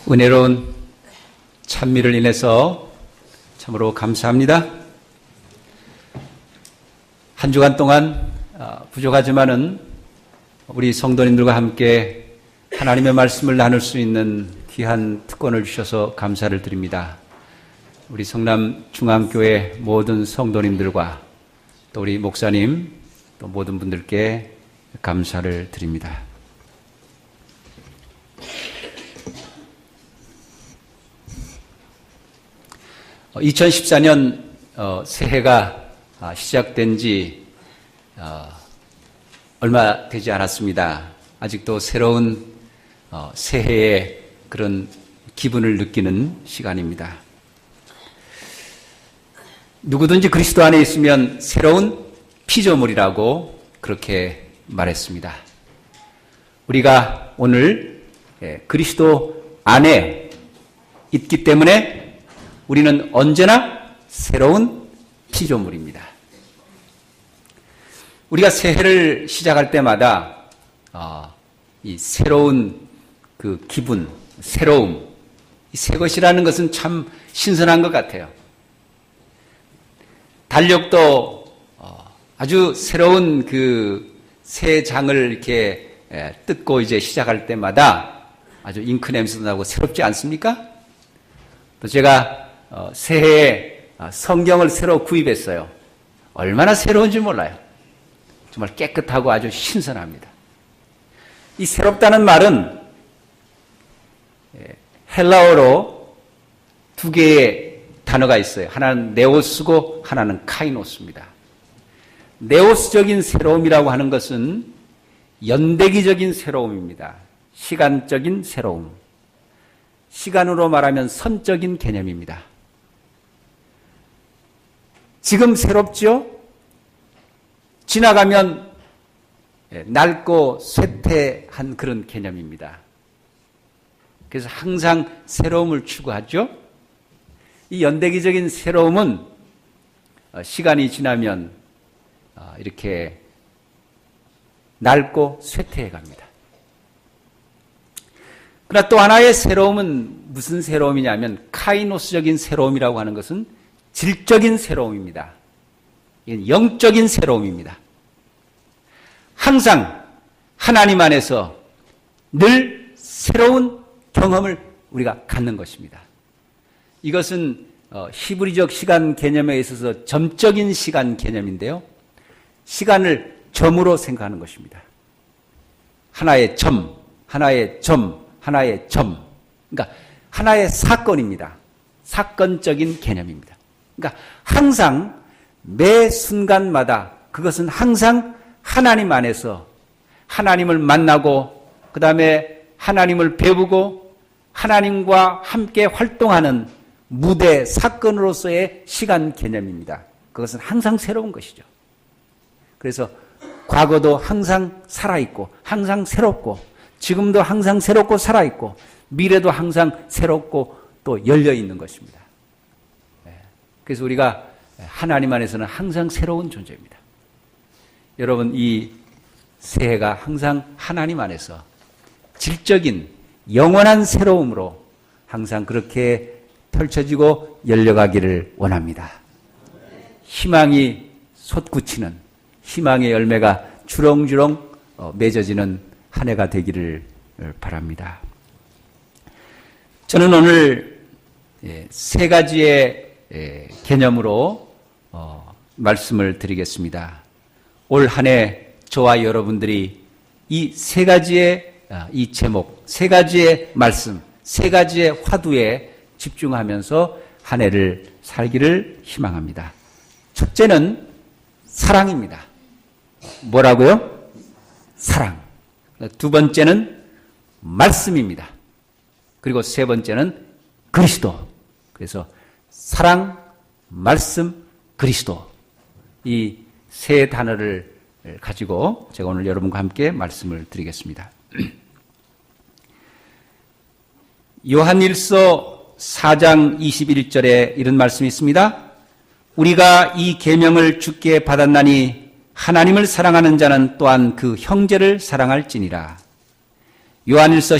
은혜로운 찬미를 인해서 참으로 감사합니다. 한 주간 동안 부족하지만은 우리 성도님들과 함께 하나님의 말씀을 나눌 수 있는 귀한 특권을 주셔서 감사를 드립니다. 우리 성남 중앙교회 모든 성도님들과 또 우리 목사님 또 모든 분들께 감사를 드립니다. 2014년 새해가 시작된 지 얼마 되지 않았습니다. 아직도 새로운 새해의 그런 기분을 느끼는 시간입니다. 누구든지 그리스도 안에 있으면 새로운 피조물이라고 그렇게 말했습니다. 우리가 오늘 그리스도 안에 있기 때문에 우리는 언제나 새로운 피조물입니다. 우리가 새해를 시작할 때마다 이 새로운 그 기분, 새로움, 이 새 것이라는 것은 참 신선한 것 같아요. 달력도 아주 새로운 그 새 장을 이렇게 뜯고 이제 시작할 때마다 아주 잉크 냄새도 나고 새롭지 않습니까? 또 제가 새해에 성경을 새로 구입했어요. 얼마나 새로운지 몰라요. 정말 깨끗하고 아주 신선합니다. 이 새롭다는 말은 헬라어로 두 개의 단어가 있어요. 하나는 네오스고 하나는 카이노스입니다. 네오스적인 새로움이라고 하는 것은 연대기적인 새로움입니다. 시간적인 새로움. 시간으로 말하면 선적인 개념입니다. 지금 새롭죠? 지나가면 낡고 쇠퇴한 그런 개념입니다. 그래서 항상 새로움을 추구하죠. 이 연대기적인 새로움은 시간이 지나면 이렇게 낡고 쇠퇴해 갑니다. 그러나 또 하나의 새로움은 무슨 새로움이냐면 카이노스적인 새로움이라고 하는 것은 질적인 새로움입니다. 이건 영적인 새로움입니다. 항상 하나님 안에서 늘 새로운 경험을 우리가 갖는 것입니다. 이것은 히브리적 시간 개념에 있어서 점적인 시간 개념인데요. 시간을 점으로 생각하는 것입니다. 하나의 점, 하나의 점, 하나의 점. 그러니까 하나의 사건입니다. 사건적인 개념입니다. 그러니까 항상 매 순간마다 그것은 항상 하나님 안에서 하나님을 만나고 그 다음에 하나님을 배우고 하나님과 함께 활동하는 무대 사건으로서의 시간 개념입니다. 그것은 항상 새로운 것이죠. 그래서 과거도 항상 살아있고 항상 새롭고 지금도 항상 새롭고 살아있고 미래도 항상 새롭고 또 열려있는 것입니다. 그래서 우리가 하나님 안에서는 항상 새로운 존재입니다. 여러분 이 새해가 항상 하나님 안에서 질적인 영원한 새로움으로 항상 그렇게 펼쳐지고 열려가기를 원합니다. 희망이 솟구치는 희망의 열매가 주렁주렁 맺어지는 한 해가 되기를 바랍니다. 저는 오늘 세 가지의 개념으로 말씀을 드리겠습니다. 올 한 해 저와 여러분들이 이 세 가지의 이 제목, 세 가지의 말씀, 세 가지의 화두에 집중하면서 한 해를 살기를 희망합니다. 첫째는 사랑입니다. 뭐라고요? 사랑. 두 번째는 말씀입니다. 그리고 세 번째는 그리스도. 그래서 사랑, 말씀, 그리스도. 이 세 단어를 가지고 제가 오늘 여러분과 함께 말씀을 드리겠습니다. 요한일서 4장 21절에 이런 말씀이 있습니다. 우리가 이 계명을 주께 받았나니 하나님을 사랑하는 자는 또한 그 형제를 사랑할지니라. 요한일서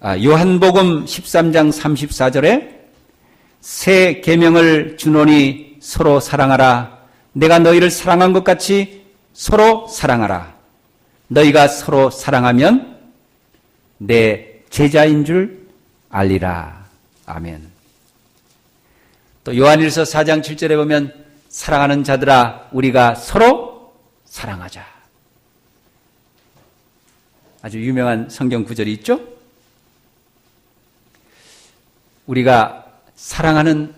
요한복음 13장 34절에 새 계명을 주노니 서로 사랑하라. 내가 너희를 사랑한 것 같이 서로 사랑하라. 너희가 서로 사랑하면 내 제자인 줄 알리라. 아멘. 또 요한일서 4장 7절에 보면 사랑하는 자들아 우리가 서로 사랑하자. 아주 유명한 성경 구절이 있죠? 우리가 사랑하는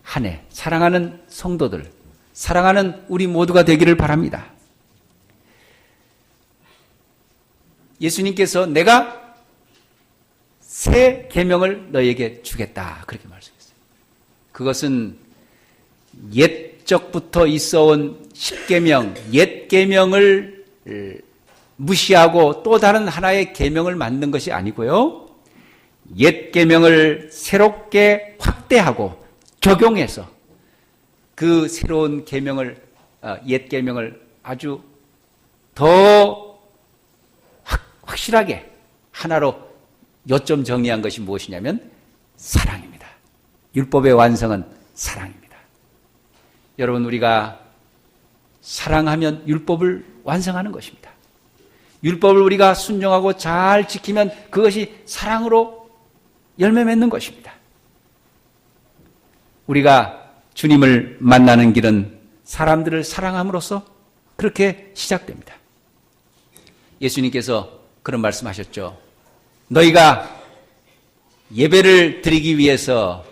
한 해, 사랑하는 성도들, 사랑하는 우리 모두가 되기를 바랍니다. 예수님께서 내가 새 계명을 너희에게 주겠다 그렇게 말씀했어요. 그것은 옛적부터 있어온 십계명, 옛 계명을 무시하고 또 다른 하나의 계명을 만든 것이 아니고요. 옛 계명을 새롭게 확대하고 적용해서 그 새로운 계명을 옛 계명을 아주 더 확실하게 하나로 요점 정리한 것이 무엇이냐면 사랑입니다. 율법의 완성은 사랑입니다. 여러분 우리가 사랑하면 율법을 완성하는 것입니다. 율법을 우리가 순종하고 잘 지키면 그것이 사랑으로 열매 맺는 것입니다. 우리가 주님을 만나는 길은 사람들을 사랑함으로써 그렇게 시작됩니다. 예수님께서 그런 말씀하셨죠. 너희가 예배를 드리기 위해서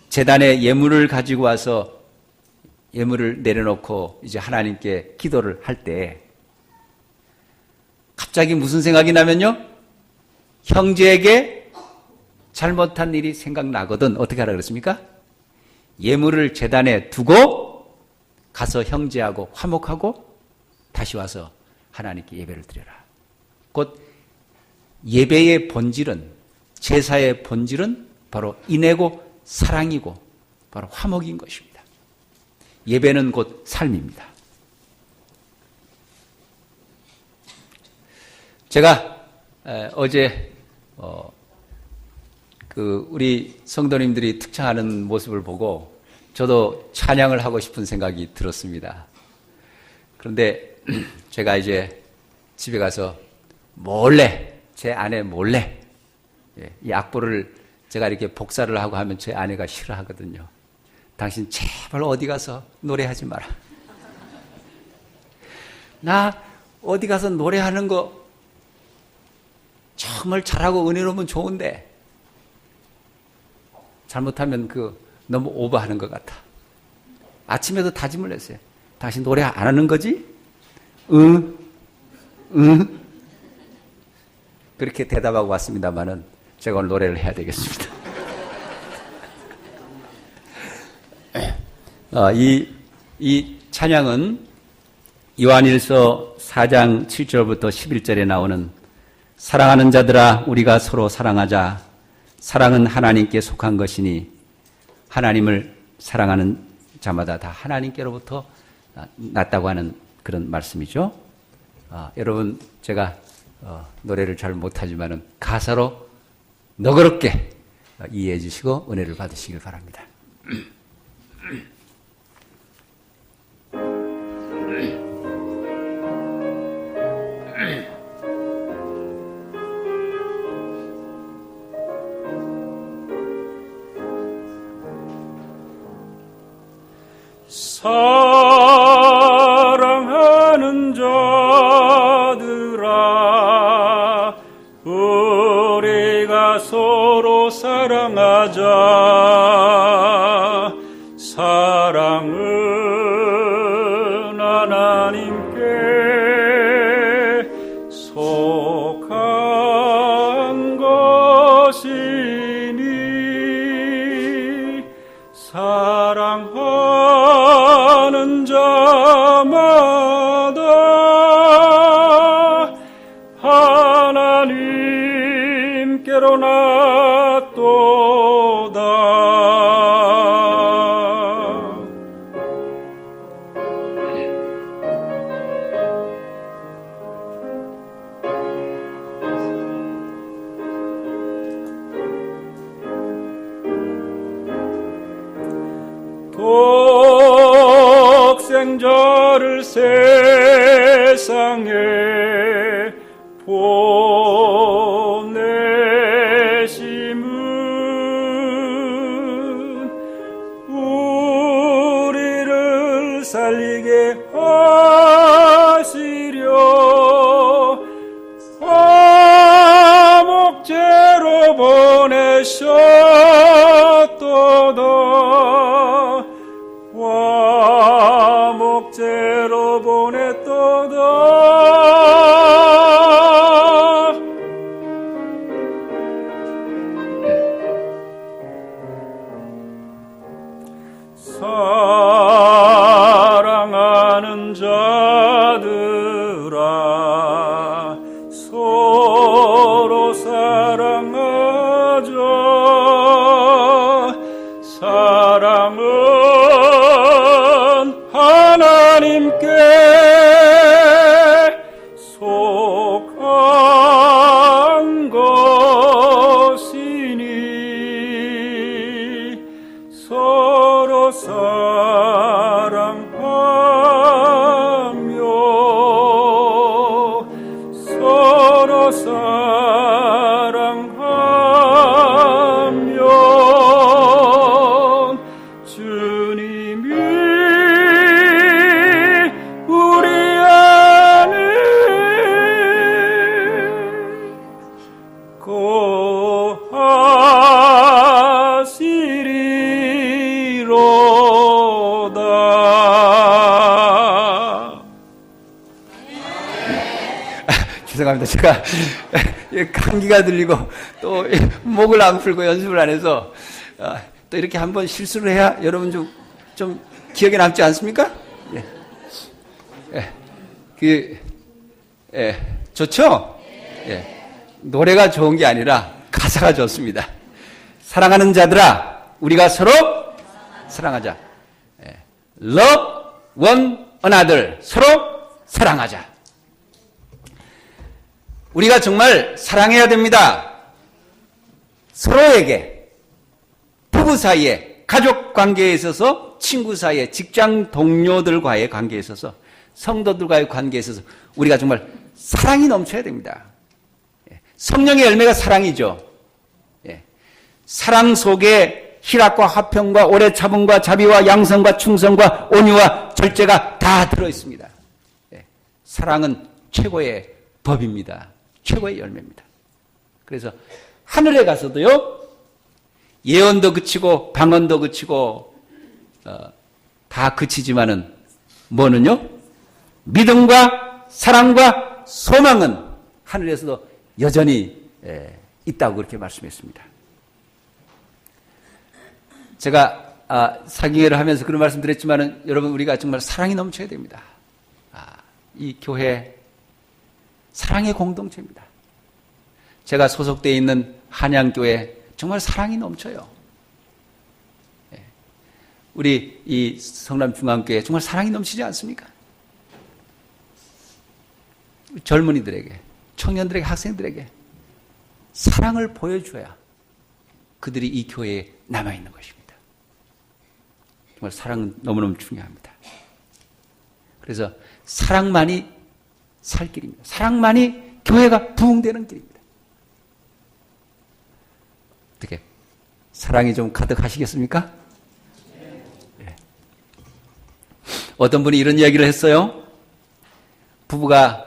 제단에 예물을 가지고 와서 예물을 내려놓고 이제 하나님께 기도를 할 때 갑자기 무슨 생각이 나면요? 형제에게 잘못한 일이 생각나거든 어떻게 하라 그랬습니까? 예물을 제단에 두고 가서 형제하고 화목하고 다시 와서 하나님께 예배를 드려라. 곧 예배의 본질은, 제사의 본질은 바로 인애고 사랑이고 바로 화목인 것입니다. 예배는 곧 삶입니다. 제가 어제 우리 성도님들이 특창하는 모습을 보고 저도 찬양을 하고 싶은 생각이 들었습니다. 그런데 제가 이제 집에 가서 몰래, 제 아내 몰래 이 악보를 제가 이렇게 복사를 하고 하면 제 아내가 싫어하거든요. 당신 제발 어디 가서 노래하지 마라. 나 어디 가서 노래하는 거 정말 잘하고 은혜로우면 좋은데 잘못하면 너무 오버하는 것 같아. 아침에도 다짐을 했어요. 당신 노래 안 하는 거지? 응. 그렇게 대답하고 왔습니다만은 제가 오늘 노래를 해야 되겠습니다. 이 찬양은 요한일서 4장 7절부터 11절에 나오는 사랑하는 자들아 우리가 서로 사랑하자. 사랑은 하나님께 속한 것이니 하나님을 사랑하는 자마다 다 하나님께로부터 났다고 하는 그런 말씀이죠. 여러분 제가 노래를 잘 못하지만은 가사로 너그럽게 이해해 주시고 은혜를 받으시길 바랍니다. 사랑하는 자들아 우리가 서로 사랑하자. 사랑은 하나님께 속한 것이니 사랑하는 자마다 하나님께로 났도다. 나를 세상에 보내심은 우리를 살리게 하시려 화목제로 보내셨도다. 화목제로 보냈도다. 사랑하는 자들아 서로 사랑하자. 사랑은 하나님께 속한 것이니 서로 사랑하며 서로 사랑하면 주님이 우리 안에 거하시리로다. 죄송합니다. 제가 감기가 들리고 또 목을 안 풀고 연습을 안 해서 또 이렇게 한번 실수를 해야 여러분 좀 기억에 남지 않습니까? 좋죠? 노래가 좋은 게 아니라 가사가 좋습니다. 사랑하는 자들아, 우리가 서로 사랑하자. Love one another. 서로 사랑하자. 우리가 정말 사랑해야 됩니다. 서로에게, 부부 사이에, 가족 관계에 있어서, 친구 사이에, 직장 동료들과의 관계에 있어서, 성도들과의 관계에 있어서 우리가 정말 사랑이 넘쳐야 됩니다. 성령의 열매가 사랑이죠. 사랑 속에 희락과 화평과 오래 참음과 자비와 양성과 충성과 온유와 절제가 다 들어있습니다. 사랑은 최고의 법입니다. 최고의 열매입니다. 그래서 하늘에 가서도요, 예언도 그치고 방언도 그치고 다 그치지만은 뭐는요? 믿음과 사랑과 소망은 하늘에서도 여전히 있다고 그렇게 말씀했습니다. 제가 사경회를 하면서 그런 말씀 드렸지만은 여러분, 우리가 정말 사랑이 넘쳐야 됩니다. 이 교회 사랑의 공동체입니다. 제가 소속되어 있는 한양교회 정말 사랑이 넘쳐요. 우리 이 성남중앙교회 정말 사랑이 넘치지 않습니까? 젊은이들에게, 청년들에게, 학생들에게 사랑을 보여줘야 그들이 이 교회에 남아있는 것입니다. 정말 사랑은 너무너무 중요합니다. 그래서 사랑만이 살 길입니다. 사랑만이 교회가 부흥되는 길입니다. 어떻게 사랑이 좀 가득하시겠습니까? 네. 어떤 분이 이런 이야기를 했어요. 부부가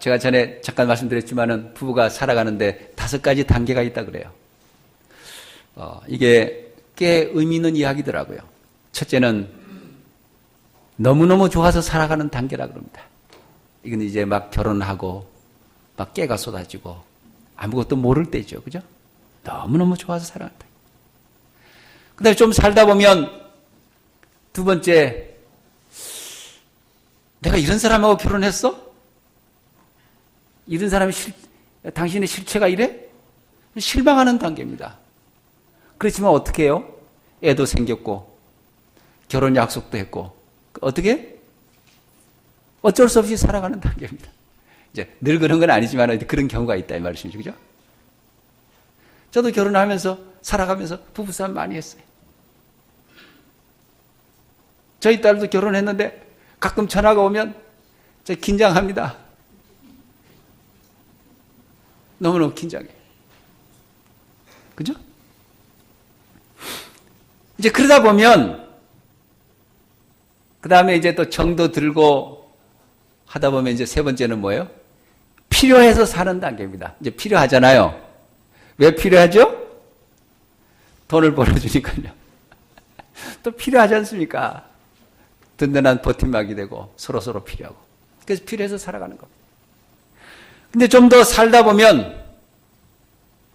제가 전에 잠깐 말씀드렸지만은 부부가 살아가는데 5가지 단계가 있다 그래요. 이게 꽤 의미 있는 이야기더라고요. 첫째는 너무너무 좋아서 살아가는 단계라 그럽니다. 이건 이제 막 결혼하고 막 깨가 쏟아지고 아무것도 모를 때죠. 그죠? 너무너무 좋아서 살아간다. 그 다음에 좀 살다 보면 두 번째, 내가 이런 사람하고 결혼했어? 이런 사람이 당신의 실체가 이래? 실망하는 단계입니다. 그렇지만 어떻게 해요? 애도 생겼고 결혼 약속도 했고 어떻게? 어쩔 수 없이 살아가는 단계입니다. 이제 늘 그런 건 아니지만 그런 경우가 있다 이 말씀이죠. 그죠? 저도 결혼하면서 살아가면서 부부싸움 많이 했어요. 저희 딸도 결혼했는데 가끔 전화가 오면 제가 긴장합니다. 너무너무 긴장해. 그죠? 이제 그러다 보면, 그 다음에 이제 또 정도 들고 하다 보면 이제 세 번째는 뭐예요? 필요해서 사는 단계입니다. 이제 필요하잖아요. 왜 필요하죠? 돈을 벌어주니까요. 또 필요하지 않습니까? 든든한 버팀막이 되고 서로서로 필요하고. 그래서 필요해서 살아가는 겁니다. 근데 좀 더 살다 보면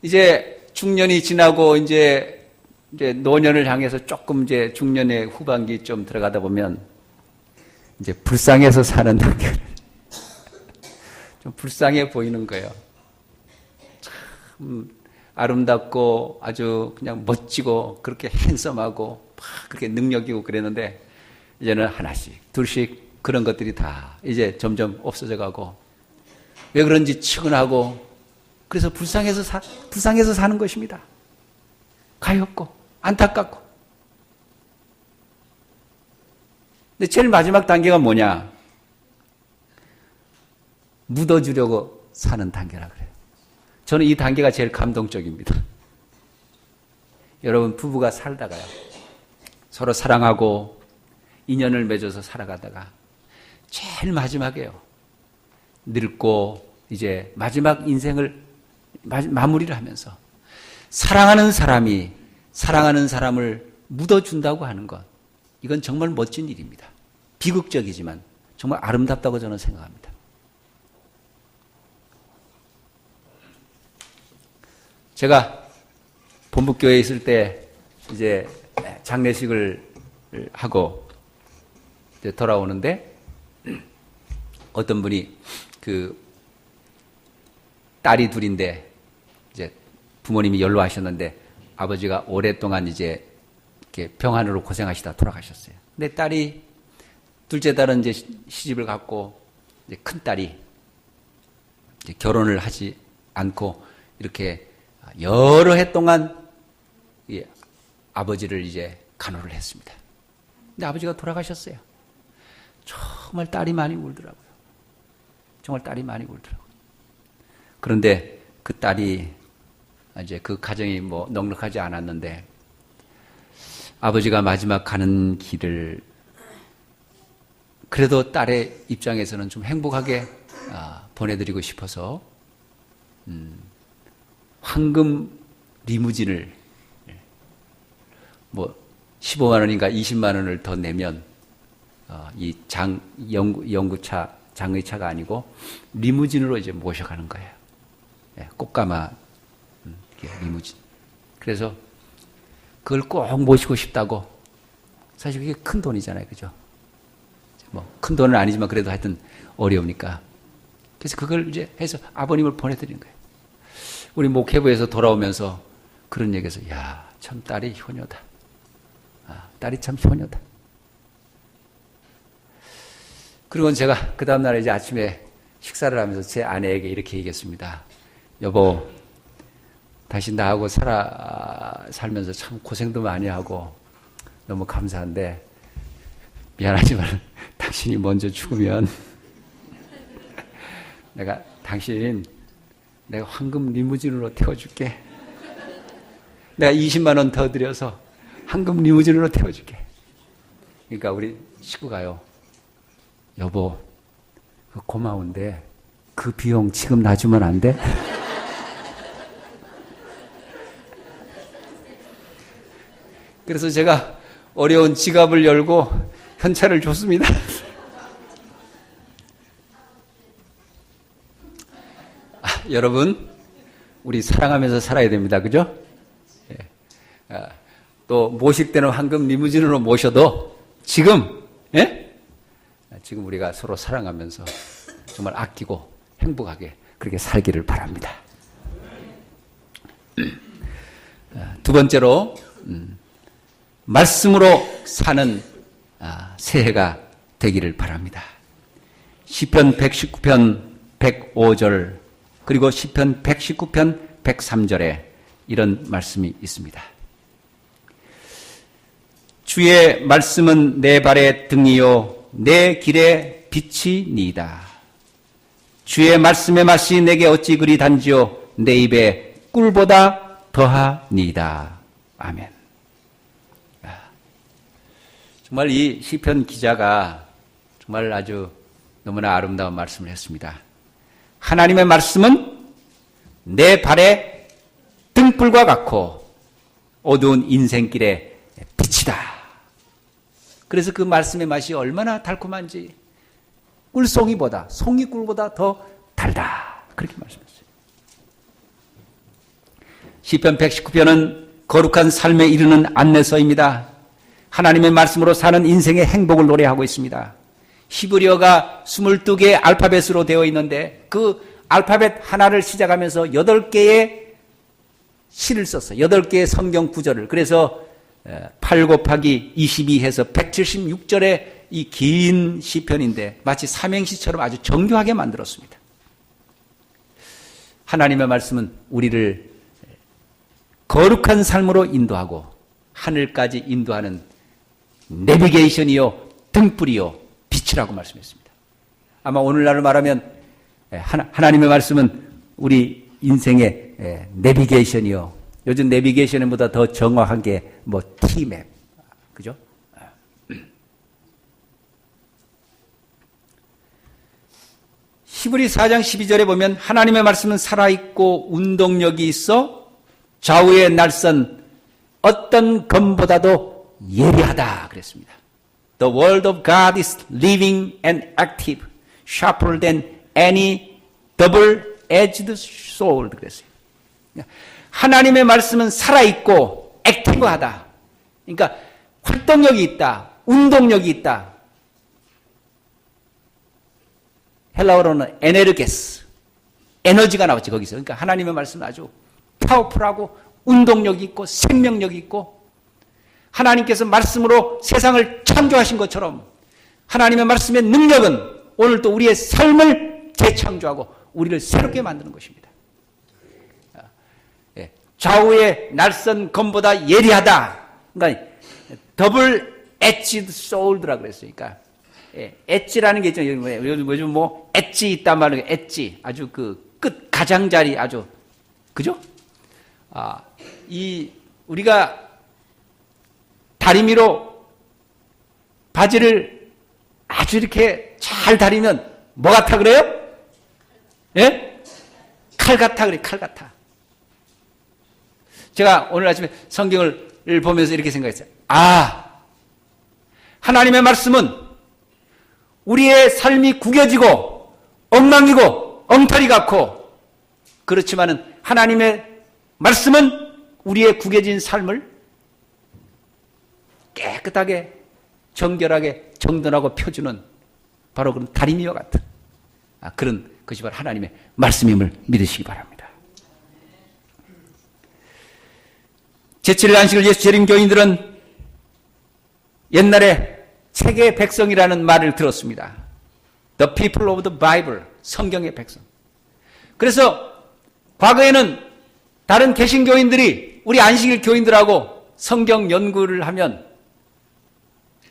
이제 중년이 지나고 이제 노년을 향해서 조금 이제 중년의 후반기 좀 들어가다 보면 이제 불쌍해서 사는 단계를 좀 불쌍해 보이는 거예요. 참 아름답고 아주 그냥 멋지고 그렇게 핸섬하고 막 그렇게 능력이고 그랬는데 이제는 하나씩 둘씩 그런 것들이 다 이제 점점 없어져 가고 왜 그런지 측은하고 그래서 불쌍해서 사는 것입니다. 가엾고 안타깝고. 근데 제일 마지막 단계가 뭐냐? 묻어주려고 사는 단계라 그래요. 저는 이 단계가 제일 감동적입니다. 여러분 부부가 살다가요. 서로 사랑하고 인연을 맺어서 살아가다가 제일 마지막에요. 늙고 이제 마지막 인생을 마무리를 하면서 사랑하는 사람이 사랑하는 사람을 묻어준다고 하는 것. 이건 정말 멋진 일입니다. 비극적이지만 정말 아름답다고 저는 생각합니다. 제가 본부교회에 있을 때 이제 장례식을 하고 이제 돌아오는데 어떤 분이 그 딸이 둘인데 이제 부모님이 연로하셨는데 아버지가 오랫동안 이제 이렇게 병환으로 고생하시다 돌아가셨어요. 근데 딸이 둘째 딸은 이제 시집을 갔고 이제 큰 딸이 이제 결혼을 하지 않고 이렇게 여러 해 동안 이 아버지를 이제 간호를 했습니다. 근데 아버지가 돌아가셨어요. 정말 딸이 많이 울더라고요. 정말 딸이 많이 울더라고요. 그런데 그 딸이 이제 그 가정이 뭐 넉넉하지 않았는데 아버지가 마지막 가는 길을 그래도 딸의 입장에서는 좀 행복하게 보내드리고 싶어서 황금 리무진을 뭐 15만 원인가 20만 원을 더 내면 이 연구차 장의차가 아니고 리무진으로 이제 모셔가는 거예요. 꽃가마 리무진. 그래서 그걸 꼭 모시고 싶다고. 사실 그게 큰 돈이잖아요, 그죠? 뭐 큰 돈은 아니지만 그래도 하여튼 어려우니까. 그래서 그걸 이제 해서 아버님을 보내드리는 거예요. 우리 목회부에서 돌아오면서 그런 얘기해서 야, 참 딸이 효녀다. 딸이 참 효녀다. 그리고 제가 그 다음날 이제 아침에 식사를 하면서 제 아내에게 이렇게 얘기했습니다. 여보, 다시 나하고 살면서 참 고생도 많이 하고 너무 감사한데 미안하지만 당신이 먼저 죽으면 내가 황금 리무진으로 태워줄게. 내가 20만 원 더 들여서 황금 리무진으로 태워줄게. 그러니까 우리 식구가요. 여보, 고마운데 그 비용 지금 놔주면 안 돼? 그래서 제가 어려운 지갑을 열고 현찰을 줬습니다. 여러분, 우리 사랑하면서 살아야 됩니다. 그죠? 또 모실 때는 황금 리무진으로 모셔도 지금 우리가 서로 사랑하면서 정말 아끼고 행복하게 그렇게 살기를 바랍니다. 두 번째로 말씀으로 사는 새해가 되기를 바랍니다. 시편 119편 105절 그리고 시편 119편 103절에 이런 말씀이 있습니다. 주의 말씀은 내 발의 등이요 내 길에 빛이니이다. 주의 말씀의 맛이 내게 어찌 그리 단지요 내 입에 꿀보다 더하니이다. 아멘. 정말 이 시편 기자가 정말 아주 너무나 아름다운 말씀을 했습니다. 하나님의 말씀은 내 발에 등불과 같고 어두운 인생길에 빛이다. 그래서 그 말씀의 맛이 얼마나 달콤한지 꿀송이보다 송이꿀보다 더 달다. 그렇게 말씀했어요. 시편 119편은 거룩한 삶에 이르는 안내서입니다. 하나님의 말씀으로 사는 인생의 행복을 노래하고 있습니다. 히브리어가 22개의 알파벳으로 되어 있는데 그 알파벳 하나를 시작하면서 8개의 시를 썼어요. 8개의 성경 구절을. 그래서 8 곱하기 22 해서 176절의 이 긴 시편인데 마치 삼행시처럼 아주 정교하게 만들었습니다. 하나님의 말씀은 우리를 거룩한 삶으로 인도하고 하늘까지 인도하는 내비게이션이요 등불이요 빛이라고 말씀했습니다. 아마 오늘날을 말하면 하나님의 말씀은 우리 인생의 내비게이션이요. 요즘 내비게이션보다 더 정확한 게 뭐 T맵, 그죠? 히브리 4장 12절에 보면 하나님의 말씀은 살아있고 운동력이 있어 좌우의 날선 어떤 검보다도 예리하다 그랬습니다. The word of God is living and active, sharper than any double-edged sword 그랬어요. 하나님의 말씀은 살아있고 액티브하다. 그러니까 활동력이 있다. 운동력이 있다. 헬라어로는 에네르게스, 에너지가 나왔지 거기서. 그러니까 하나님의 말씀은 아주 파워풀하고 운동력이 있고 생명력이 있고 하나님께서 말씀으로 세상을 창조하신 것처럼 하나님의 말씀의 능력은 오늘 또 우리의 삶을 재창조하고 우리를 새롭게 만드는 것입니다. 좌우의 날선 검보다 예리하다. 그러니까 더블 엣지드 소울드라 그랬어요. 그러니까 엣지라는 게 있죠. 요즘 뭐 엣지 있단 말이에요. 엣지 아주 그 끝 가장자리 아주 그죠? 이 우리가 다리미로 바지를 아주 이렇게 잘 다리면 뭐 같아 그래요? 예? 칼 같아 그래. 칼 같아. 제가 오늘 아침에 성경을 보면서 이렇게 생각했어요. 하나님의 말씀은 우리의 삶이 구겨지고 엉망이고 엉터리 같고 그렇지만은 하나님의 말씀은 우리의 구겨진 삶을 깨끗하게 정결하게 정돈하고 펴주는 바로 그런 다리미와 같은 그런 것이 바로 하나님의 말씀임을 믿으시기 바랍니다. 제7일 안식을 예수 재림 교인들은 옛날에 책의 백성이라는 말을 들었습니다. The people of the Bible, 성경의 백성. 그래서 과거에는 다른 개신교인들이 우리 안식일 교인들하고 성경 연구를 하면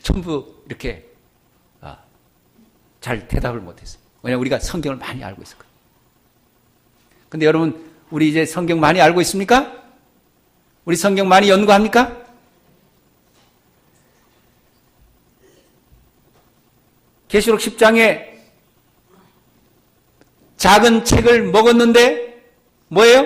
전부 이렇게 잘 대답을 못했어요. 왜냐하면 우리가 성경을 많이 알고 있었거든요. 근데 여러분, 우리 이제 성경 많이 알고 있습니까? 우리 성경 많이 연구합니까? 계시록 10장에 작은 책을 먹었는데 뭐예요?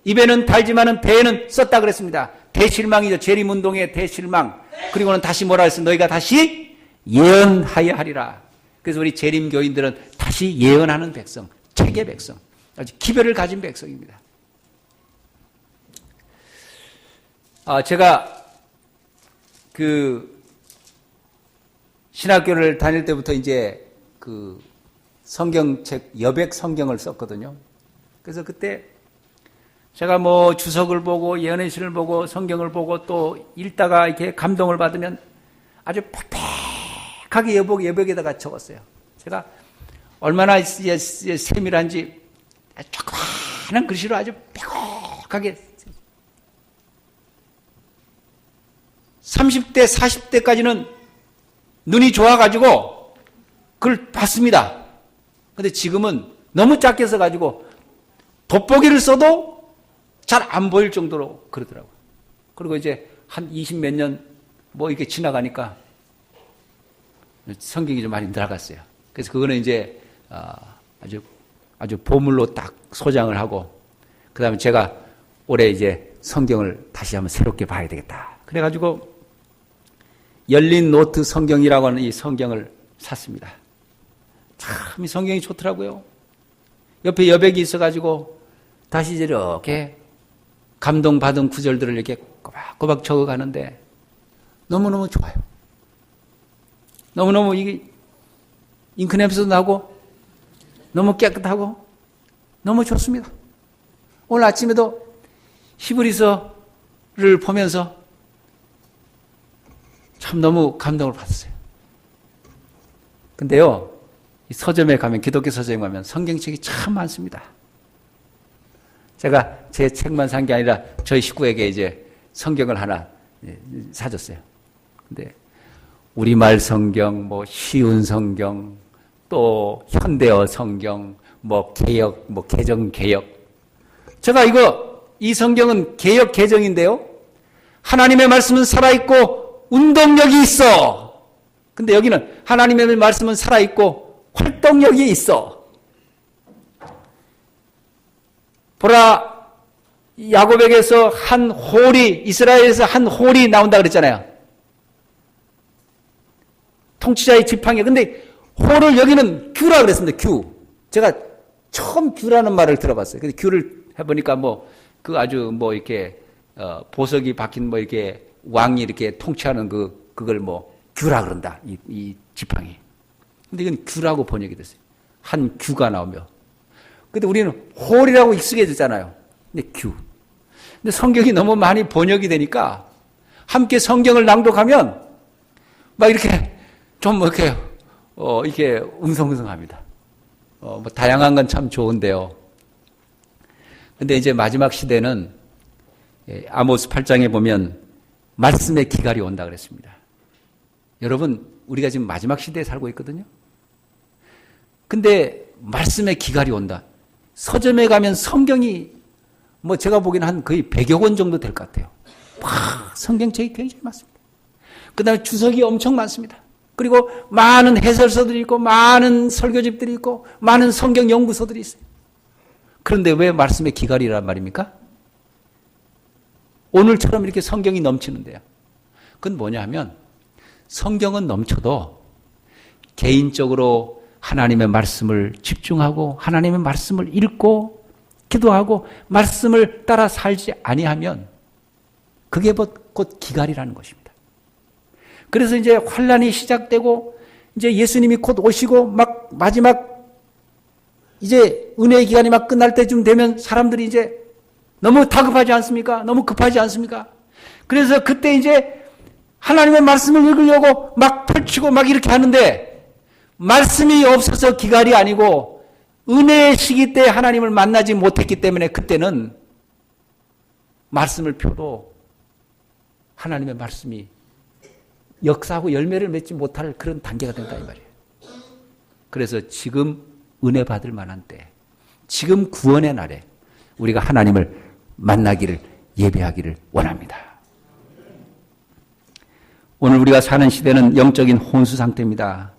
입에는 달지만은 배에는 썼다 그랬습니다. 대실망이죠. 재림운동의 대실망. 그리고는 다시 뭐라 했어요? 너희가 다시 예언하여 하리라. 그래서 우리 재림교인들은 다시 예언하는 백성, 책의 백성, 아주 기별을 가진 백성입니다. 제가 신학교를 다닐 때부터 이제 성경책, 여백 성경을 썼거든요. 그래서 그때 제가 뭐 주석을 보고 예언의 시를 보고 성경을 보고 또 읽다가 이렇게 감동을 받으면 아주 빽빽하게 여백에다가 적었어요. 제가 얼마나 세밀한지 조그마한 글씨로 아주 빽빽하게 30대, 40대까지는 눈이 좋아가지고 그걸 봤습니다. 근데 지금은 너무 작게 써가지고 돋보기를 써도 잘 안 보일 정도로 그러더라고요. 그리고 이제 한 20 몇 년 뭐 이렇게 지나가니까 성경이 좀 많이 늘어갔어요. 그래서 그거는 이제 아주 보물로 딱 소장을 하고, 그 다음에 제가 올해 이제 성경을 다시 한번 새롭게 봐야 되겠다. 그래가지고 열린 노트 성경이라고 하는 이 성경을 샀습니다. 참 이 성경이 좋더라고요. 옆에 여백이 있어가지고 다시 이렇게 감동받은 구절들을 이렇게 꼬박꼬박 적어가는데 너무너무 좋아요. 너무너무 이게 잉크 냄새도 나고 너무 깨끗하고 너무 좋습니다. 오늘 아침에도 히브리서를 보면서 참 너무 감동을 받았어요. 근데요, 이 서점에 가면, 기독교 서점에 가면 성경책이 참 많습니다. 제가 제 책만 산 게 아니라 저희 식구에게 이제 성경을 하나 사줬어요. 근데 우리말 성경, 뭐 쉬운 성경, 또 현대어 성경, 뭐 개역, 뭐 개정 개역. 제가 이 성경은 개역 개정인데요. 하나님의 말씀은 살아있고 운동력이 있어. 근데 여기는 하나님의 말씀은 살아있고 활동력이 있어. 보라, 야곱에게서 한 홀이, 이스라엘에서 한 홀이 나온다 그랬잖아요. 통치자의 지팡이. 근데 홀을 여기는 규라 그랬습니다. 규. 제가 처음 규라는 말을 들어봤어요. 근데 규를 해보니까 아주 이렇게, 보석이 박힌 이렇게 왕이 이렇게 통치하는 그걸 규라 그런다. 이 지팡이. 근데 이건 규라고 번역이 됐어요. 한 규가 나오며. 근데 우리는 홀이라고 익숙해졌잖아요. 근데 규. 근데 성경이 너무 많이 번역이 되니까 함께 성경을 낭독하면 막 이렇게 좀 이렇게 웅성웅성합니다. 다양한 건 참 좋은데요. 근데 이제 마지막 시대는 아모스 8장에 보면 말씀의 기갈이 온다 그랬습니다. 여러분, 우리가 지금 마지막 시대에 살고 있거든요. 근데 말씀의 기갈이 온다. 서점에 가면 성경이 제가 보기에는 한 거의 100여 권 정도 될 것 같아요. 성경책이 굉장히 많습니다. 그 다음에 주석이 엄청 많습니다. 그리고 많은 해설서들이 있고 많은 설교집들이 있고 많은 성경 연구소들이 있어요. 그런데 왜 말씀의 기갈이란 말입니까? 오늘처럼 이렇게 성경이 넘치는데요. 그건 뭐냐 하면 성경은 넘쳐도 개인적으로 하나님의 말씀을 집중하고 하나님의 말씀을 읽고 기도하고 말씀을 따라 살지 아니하면 그게 곧 기갈이라는 것입니다. 그래서 이제 환란이 시작되고 이제 예수님이 곧 오시고 막 마지막 이제 은혜의 기간이 막 끝날 때쯤 되면 사람들이 이제 너무 다급하지 않습니까? 너무 급하지 않습니까? 그래서 그때 이제 하나님의 말씀을 읽으려고 막 펼치고 막 이렇게 하는데 말씀이 없어서 기갈이 아니고 은혜의 시기 때 하나님을 만나지 못했기 때문에 그때는 말씀을 펴도 하나님의 말씀이 역사하고 열매를 맺지 못할 그런 단계가 된다 이 말이에요. 그래서 지금 은혜 받을 만한 때, 지금 구원의 날에 우리가 하나님을 만나기를 예배하기를 원합니다. 오늘 우리가 사는 시대는 영적인 혼수 상태입니다.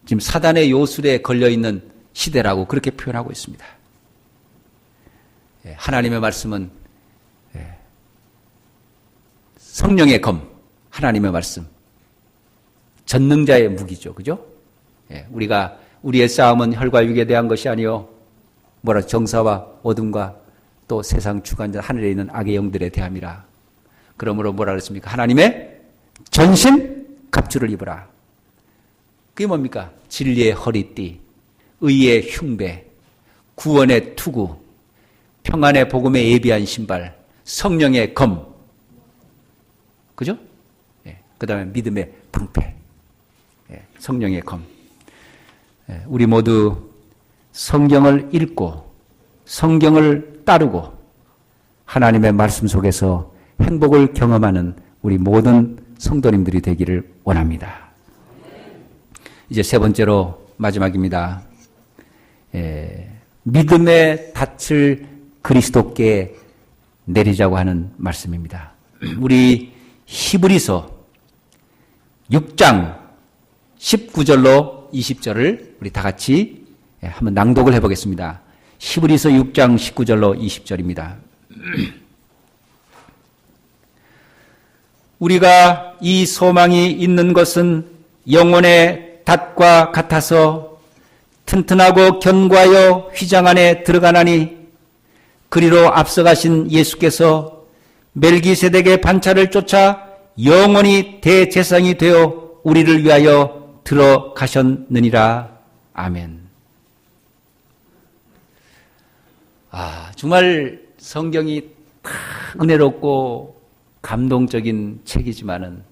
지금 사단의 요술에 걸려있는 시대라고 그렇게 표현하고 있습니다. 하나님의 말씀은 성령의 검, 하나님의 말씀, 전능자의 무기죠. 그죠? 우리의 싸움은 혈과 육에 대한 것이 아니요 정사와 어둠과 또 세상 주관자 하늘에 있는 악의 영들에 대함이라. 그러므로 뭐라 그랬습니까? 하나님의 전신 갑주를 입으라. 그게 뭡니까? 진리의 허리띠, 의의 흉배, 구원의 투구, 평안의 복음에 예비한 신발, 성령의 검, 그죠? 그 다음에 믿음의 방패, 성령의 검. 우리 모두 성경을 읽고 성경을 따르고 하나님의 말씀 속에서 행복을 경험하는 우리 모든 성도님들이 되기를 원합니다. 이제 세 번째로 마지막입니다. 믿음의 닻을 그리스도께 내리자고 하는 말씀입니다. 우리 히브리서 6장 19절로 20절을 우리 다 같이 한번 낭독을 해보겠습니다. 히브리서 6장 19절로 20절입니다. 우리가 이 소망이 있는 것은 영혼의 닷과 같아서 튼튼하고 견고하여 휘장 안에 들어가나니 그리로 앞서가신 예수께서 멜기세덱의 반차를 쫓아 영원히 대제사장이 되어 우리를 위하여 들어가셨느니라. 아멘. 정말 성경이 은혜롭고 감동적인 책이지만은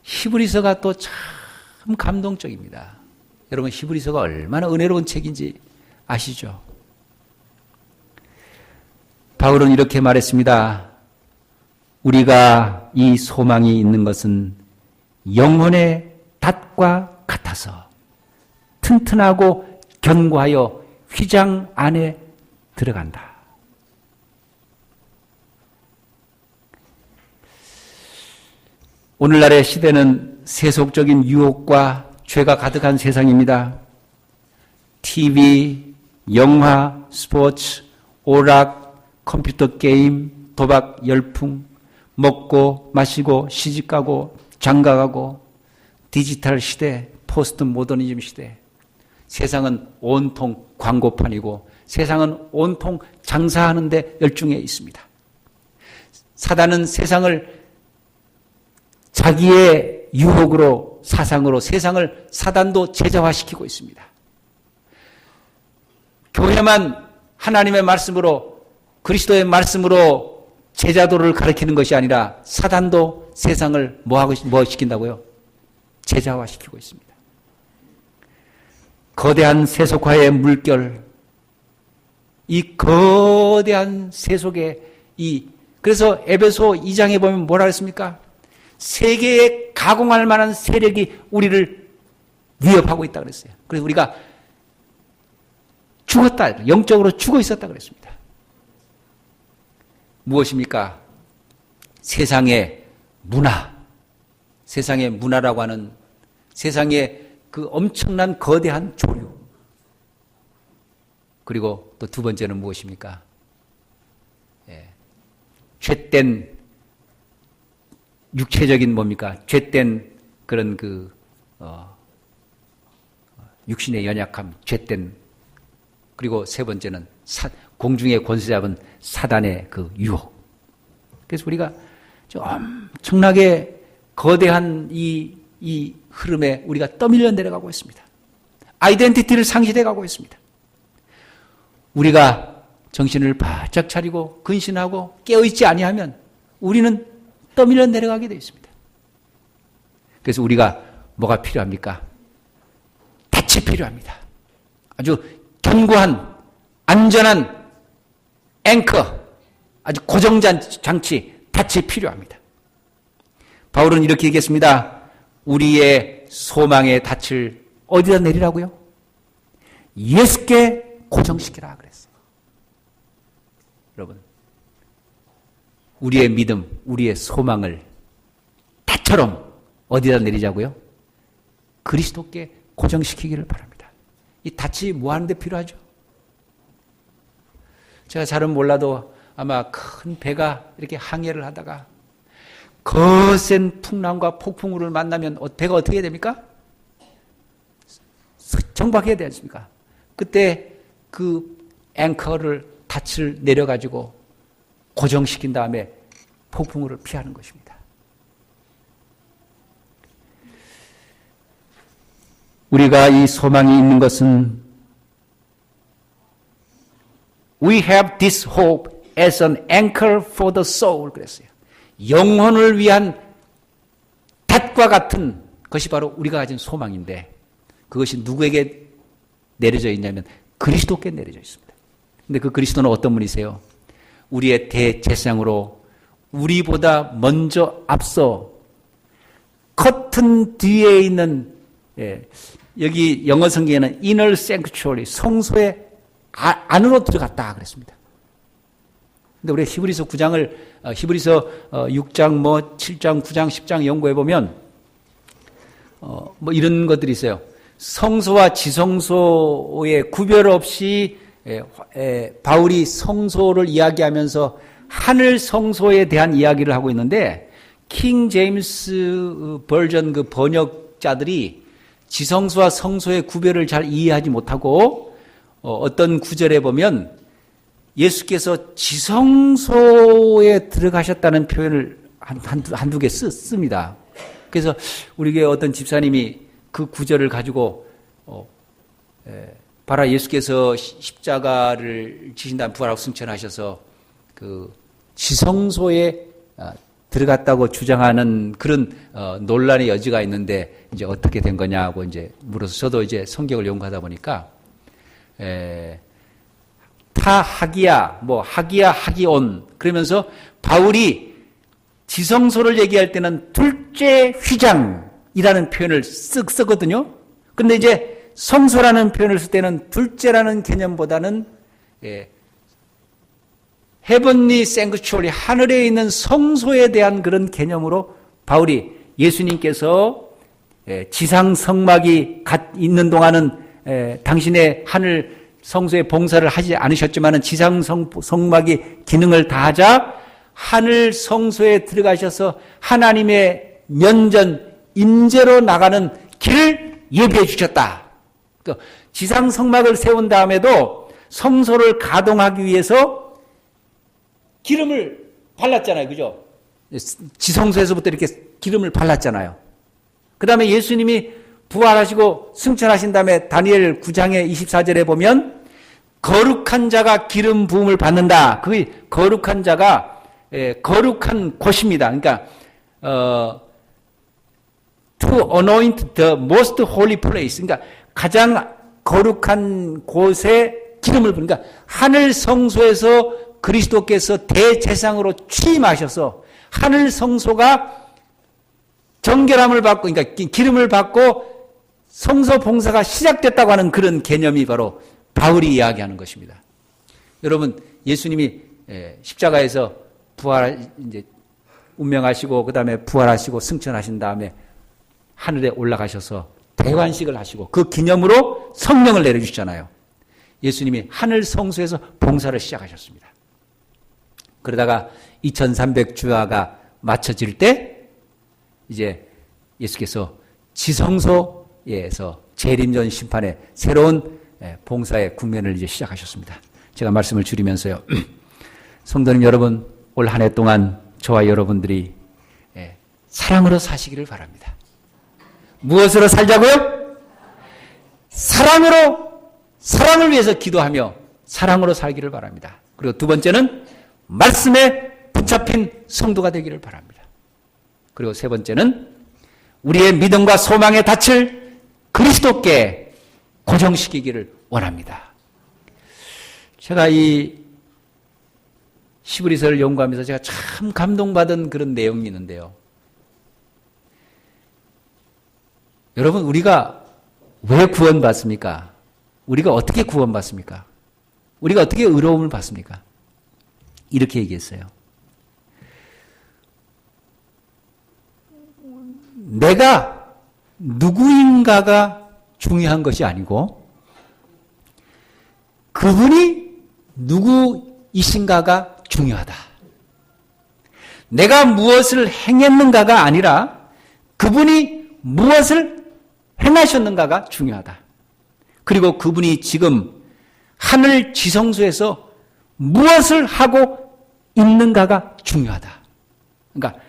히브리서가 또 참 감동적입니다. 여러분, 히브리서가 얼마나 은혜로운 책인지 아시죠? 바울은 이렇게 말했습니다. 우리가 이 소망이 있는 것은 영혼의 닷과 같아서 튼튼하고 견고하여 휘장 안에 들어간다. 오늘날의 시대는 세속적인 유혹과 죄가 가득한 세상입니다. TV, 영화, 스포츠, 오락, 컴퓨터 게임, 도박, 열풍, 먹고 마시고 시집가고 장가가고 디지털 시대, 포스트 모더니즘 시대. 세상은 온통 광고판이고 세상은 온통 장사하는 데 열중해 있습니다. 사단은 세상을 자기의 유혹으로 사상으로 세상을 사단도 제자화시키고 있습니다. 교회만 하나님의 말씀으로 그리스도의 말씀으로 제자도를 가르치는 것이 아니라 사단도 세상을 뭐 시킨다고요? 제자화시키고 있습니다. 거대한 세속화의 물결, 이 거대한 세속의 그래서 에베소 2장에 보면 뭐라 했습니까? 세계에 가공할 만한 세력이 우리를 위협하고 있다 그랬어요. 그래서 우리가 죽었다, 영적으로 죽어 있었다 그랬습니다. 무엇입니까? 세상의 문화라고 하는 세상의 그 엄청난 거대한 조류. 그리고 또 두 번째는 무엇입니까? 죄된 육체적인 뭡니까? 죄된 그런 육신의 연약함, 죄된. 그리고 세 번째는 공중의 권세 잡은 사단의 그 유혹. 그래서 우리가 엄청나게 거대한 이 흐름에 우리가 떠밀려 내려가고 있습니다. 아이덴티티를 상실해 가고 있습니다. 우리가 정신을 바짝 차리고 근신하고 깨어있지 아니하면 우리는 떠밀려 내려가게 되어 있습니다. 그래서 우리가 뭐가 필요합니까? 닻이 필요합니다. 아주 견고한 안전한 앵커, 아주 고정장치, 닻이 필요합니다. 바울은 이렇게 얘기했습니다. 우리의 소망의 닻을 어디다 내리라고요? 예수께 고정시키라 그랬어요. 여러분, 우리의 믿음, 우리의 소망을 닻처럼 어디다 내리자고요? 그리스도께 고정시키기를 바랍니다. 이 닻이 뭐 하는 데 필요하죠? 제가 잘은 몰라도 아마 큰 배가 이렇게 항해를 하다가 거센 풍랑과 폭풍우를 만나면 배가 어떻게 해야 됩니까? 정박해야 되지 않습니까? 그때 그 앵커를 닻을 내려가지고 고정시킨 다음에 폭풍우를 피하는 것입니다. 우리가 이 소망이 있는 것은 We have this hope as an anchor for the soul 그랬어요. 영혼을 위한 닷과 같은 것이 바로 우리가 가진 소망인데 그것이 누구에게 내려져 있냐면 그리스도께 내려져 있습니다. 근데 그 그리스도는 어떤 분이세요? 우리의 대제사장으로 우리보다 먼저 앞서 커튼 뒤에 있는, 여기 영어 성경에는 inner sanctuary, 성소의 안으로 들어갔다 그랬습니다. 근데 우리 히브리서 9장을, 히브리서 6장, 7장, 9장, 10장 연구해 보면, 이런 것들이 있어요. 성소와 지성소의 구별 없이 바울이 성소를 이야기하면서 하늘 성소에 대한 이야기를 하고 있는데, 킹 제임스 버전 그 번역자들이 지성소와 성소의 구별을 잘 이해하지 못하고 어떤 구절에 보면 예수께서 지성소에 들어가셨다는 표현을 한두 개 씁니다. 그래서 우리 교회 어떤 집사님이 그 구절을 가지고 바로 예수께서 십자가를 지신 다음 부활하고 승천하셔서 그 지성소에 들어갔다고 주장하는 그런 논란의 여지가 있는데 이제 어떻게 된 거냐고 이제 물어서 저도 이제 성경을 연구하다 보니까 타하기야, 하기야, 하기온 그러면서 바울이 지성소를 얘기할 때는 둘째 휘장이라는 표현을 쓰거든요. 그런데 이제 성소라는 표현을 쓸 때는 둘째라는 개념보다는 헤븐리 생크추어리, 하늘에 있는 성소에 대한 그런 개념으로 바울이 예수님께서 지상 성막이 있는 동안은 당신의 하늘 성소의 봉사를 하지 않으셨지만 지상 성막이 기능을 다하자 하늘 성소에 들어가셔서 하나님의 면전 임재로 나가는 길을 예비해 주셨다. 지상 성막을 세운 다음에도 성소를 가동하기 위해서 기름을 발랐잖아요. 그죠? 지성소에서부터 이렇게 기름을 발랐잖아요. 그 다음에 예수님이 부활하시고 승천하신 다음에 다니엘 9장의 24절에 보면 거룩한 자가 기름 부음을 받는다. 그 거룩한 자가 거룩한 곳입니다. 그러니까 to anoint the most holy place. 그러니까 가장 거룩한 곳에 기름을 부으니까 그러니까 하늘 성소에서 그리스도께서 대제사장으로 취임하셔서 하늘 성소가 정결함을 받고 그러니까 기름을 받고 성소 봉사가 시작됐다고 하는 그런 개념이 바로 바울이 이야기하는 것입니다. 여러분 예수님이 십자가에서 이제 운명하시고 그다음에 부활하시고 승천하신 다음에 하늘에 올라가셔서 대관식을 하시고 그 기념으로 성령을 내려주시잖아요. 예수님이 하늘 성소에서 봉사를 시작하셨습니다. 그러다가 2300주야가 마쳐질 때 이제 예수께서 지성소에서 재림전 심판의 새로운 봉사의 국면을 이제 시작하셨습니다. 제가 말씀을 줄이면서요. 성도님 여러분, 올 한 해 동안 저와 여러분들이 사랑으로 사시기를 바랍니다. 무엇으로 살자고요? 사랑을 위해서 기도하며 사랑으로 살기를 바랍니다. 그리고 두 번째는 말씀에 붙잡힌 성도가 되기를 바랍니다. 그리고 세 번째는 우리의 믿음과 소망의 닻을 그리스도께 고정시키기를 원합니다. 제가 이 히브리서를 연구하면서 제가 참 감동받은 그런 내용이 있는데요. 여러분 우리가 왜 구원받습니까? 우리가 어떻게 구원받습니까? 우리가 어떻게 의로움을 받습니까? 이렇게 얘기했어요. 내가 누구인가가 중요한 것이 아니고 그분이 누구이신가가 중요하다. 내가 무엇을 행했는가가 아니라 그분이 무엇을 행하셨는가가 중요하다. 그리고 그분이 지금 하늘 지성소에서 무엇을 하고 있는가가 중요하다. 그러니까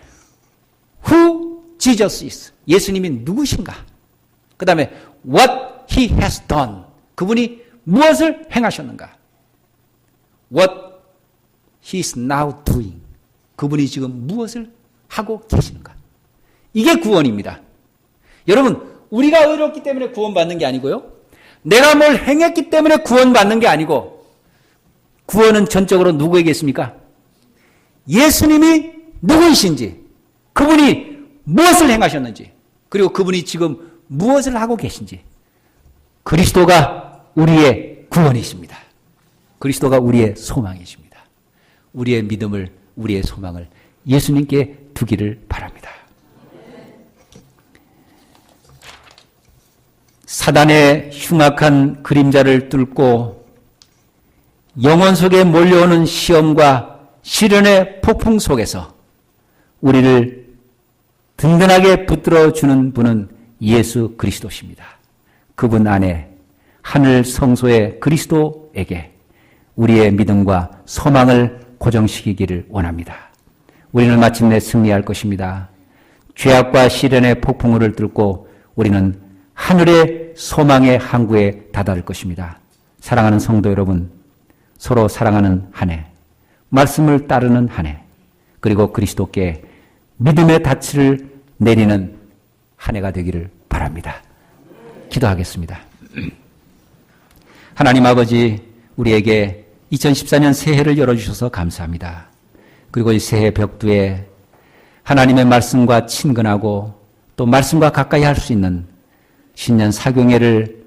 who Jesus is. 예수님이 누구신가? 그 다음에 what he has done. 그분이 무엇을 행하셨는가? what he is now doing. 그분이 지금 무엇을 하고 계시는가? 이게 구원입니다. 여러분, 우리가 의롭기 때문에 구원받는 게 아니고요. 내가 뭘 행했기 때문에 구원받는 게 아니고 구원은 전적으로 누구에게 있습니까? 예수님이 누구이신지, 그분이 무엇을 행하셨는지, 그리고 그분이 지금 무엇을 하고 계신지. 그리스도가 우리의 구원이십니다. 그리스도가 우리의 소망이십니다. 우리의 믿음을, 우리의 소망을 예수님께 두기를 바랍니다. 사단의 흉악한 그림자를 뚫고 영혼 속에 몰려오는 시험과 시련의 폭풍 속에서 우리를 든든하게 붙들어주는 분은 예수 그리스도십니다. 그분 안에 하늘 성소의 그리스도에게 우리의 믿음과 소망을 고정시키기를 원합니다. 우리는 마침내 승리할 것입니다. 죄악과 시련의 폭풍우를 뚫고 우리는 하늘의 소망의 항구에 다다를 것입니다. 사랑하는 성도 여러분, 서로 사랑하는 한 해, 말씀을 따르는 한 해, 그리고 그리스도께 믿음의 닻을 내리는 한 해가 되기를 바랍니다. 기도하겠습니다. 하나님 아버지, 우리에게 2014년 새해를 열어주셔서 감사합니다. 그리고 이 새해 벽두에 하나님의 말씀과 친근하고 또 말씀과 가까이 할 수 있는 신년 사경회를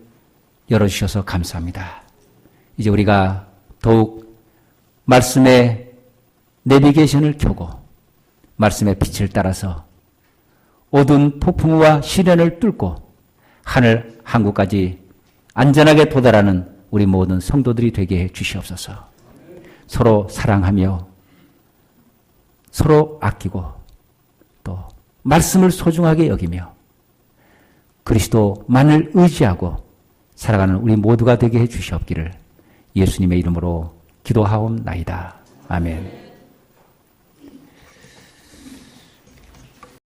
열어주셔서 감사합니다. 이제 우리가 더욱 말씀의 내비게이션을 켜고 말씀의 빛을 따라서 어두운 폭풍우와 시련을 뚫고 하늘 항구까지 안전하게 도달하는 우리 모든 성도들이 되게 해 주시옵소서. 서로 사랑하며 서로 아끼고 또 말씀을 소중하게 여기며 그리스도만을 의지하고 살아가는 우리 모두가 되게 해 주시옵기를 예수님의 이름으로 기도하옵나이다. 아멘.